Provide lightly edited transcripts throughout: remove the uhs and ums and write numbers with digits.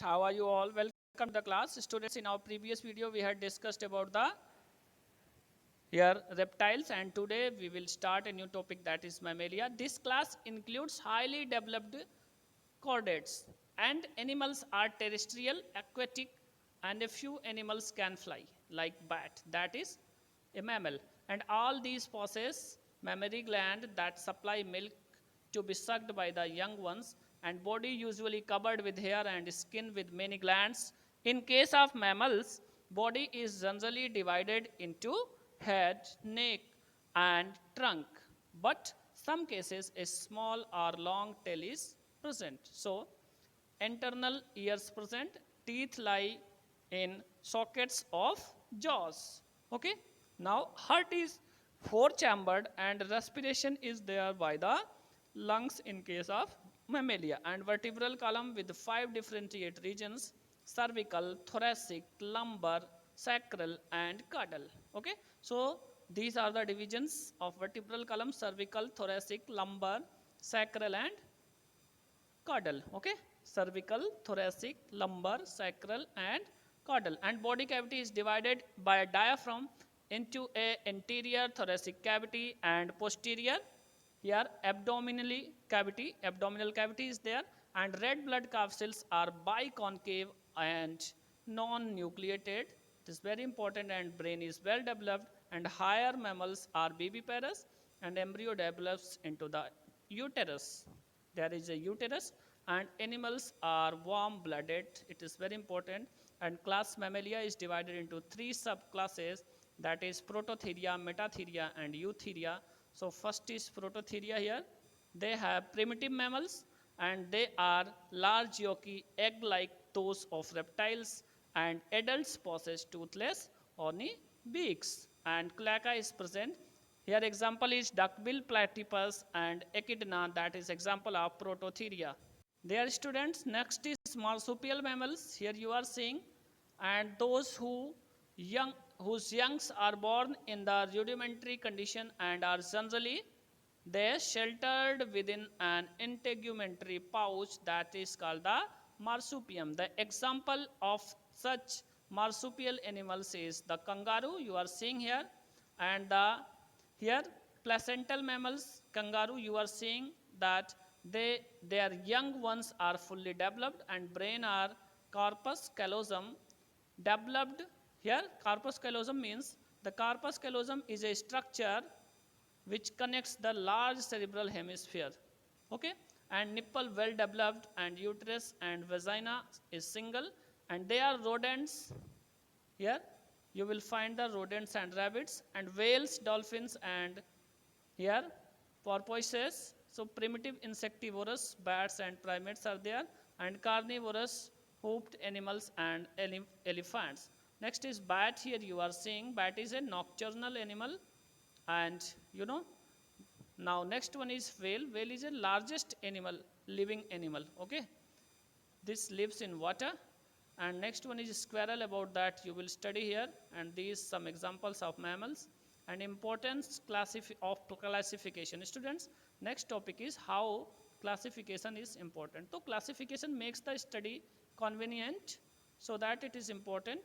How are you all? Welcome to the class. Students, in our previous video, we had discussed about the reptiles, and today we will start a new topic, that is mammalia. This class includes highly developed chordates, and animals are terrestrial, aquatic, and a few animals can fly, like bat, that is a mammal. And all these possess mammary gland that supply milk to be sucked by the young ones, and body usually covered with hair and skin with many glands. In case of mammals, body is generally divided into head, neck, and trunk, but some cases a small or long tail is present. So internal ears present, teeth lie in sockets of jaws. Okay. Now heart is four chambered and respiration is there by the lungs in case of mammalia, and vertebral column with five differentiate regions: cervical, thoracic, lumbar, sacral, and caudal. Okay. So these are the divisions of vertebral column: cervical, thoracic, lumbar, sacral, and caudal. Okay. Cervical, thoracic, lumbar, sacral, and caudal. And body cavity is divided by a diaphragm into a anterior thoracic cavity and posterior here abdominal cavity is there, and red blood cells are biconcave and non-nucleated. It is very important, and brain is well developed, and higher mammals are viviparous, and embryo develops into the uterus. There is a uterus, and animals are warm blooded. It is very important. And class mammalia is divided into three subclasses, that is prototheria, metatheria, and eutheria. So first is prototheria here. They have primitive mammals, and they are large yolky egg-like those of reptiles, and adults possess toothless horny beaks, and cloaca is present. Here example is duckbill platypus and echidna, that is example of prototheria. Dear students, next is marsupial mammals. Here you are seeing, and those whose youngs are born in the rudimentary condition and are generally they sheltered within an integumentary pouch that is called the marsupium. The example of such marsupial animals is the kangaroo you are seeing here, and here placental mammals, kangaroo, you are seeing that their young ones are fully developed, and brain are corpus callosum developed. Here corpus callosum means the corpus callosum is a structure which connects the large cerebral hemisphere. Okay. And nipple well developed, and uterus and vagina is single, and they are rodents. Here you will find the rodents and rabbits, and whales, dolphins, and here porpoises. So primitive insectivorous bats and primates are there, and carnivorous hoofed animals and elephants. Next is bat. Here you are seeing bat is a nocturnal animal, and now next one is whale. Whale is the largest living animal. Okay. This lives in water. And next one is squirrel. About that you will study here, and these some examples of mammals and importance of classification. Students, next topic is how classification is important. So classification makes the study convenient, so that it is important.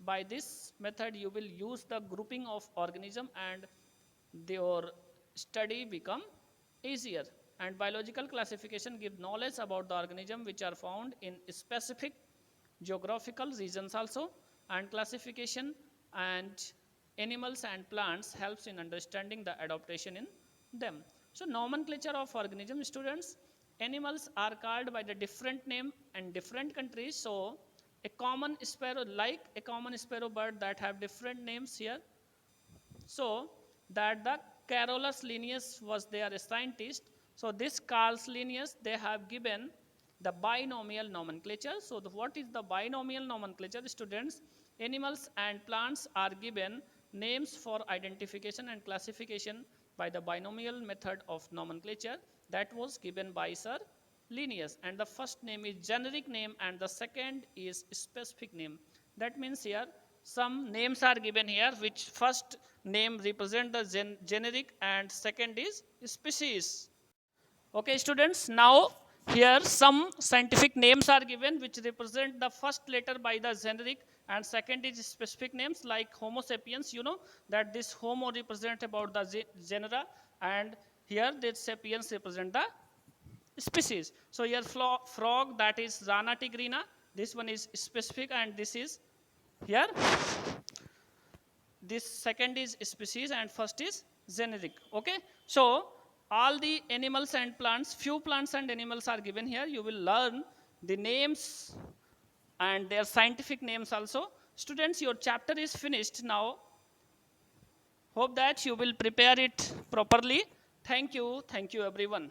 By this method you will use the grouping of organism, and your study become easier. And biological classification give knowledge about the organism which are found in specific geographical regions also, and classification and animals and plants helps in understanding the adaptation in them. So nomenclature of organism. Students, animals are called by the different name in different countries. So a common sparrow, like a common sparrow bird, that have different names here. So that the Carolus Linnaeus was their scientist. So this Carolus Linnaeus, they have given the binomial nomenclature. So what is the binomial nomenclature? Students, animals and plants are given names for identification and classification by the binomial method of nomenclature that was given by Sir Linnaeus. And the first name is generic name, and the second is specific name. That means here some names are given here, which first name represent the generic and second is species. Okay students, now Here some scientific names are given which represent the first letter by the generic, and second is specific names like Homo sapiens. You know that this Homo represent about the genera, and here this sapiens represent the species. So here frog, that is Rana tigrina. This one is specific, and this is here. This second is species and first is generic. Okay. So all the animals and plants, few plants and animals are given here. You will learn the names and their scientific names also. Students, your chapter is finished now. Hope that you will prepare it properly. Thank you everyone.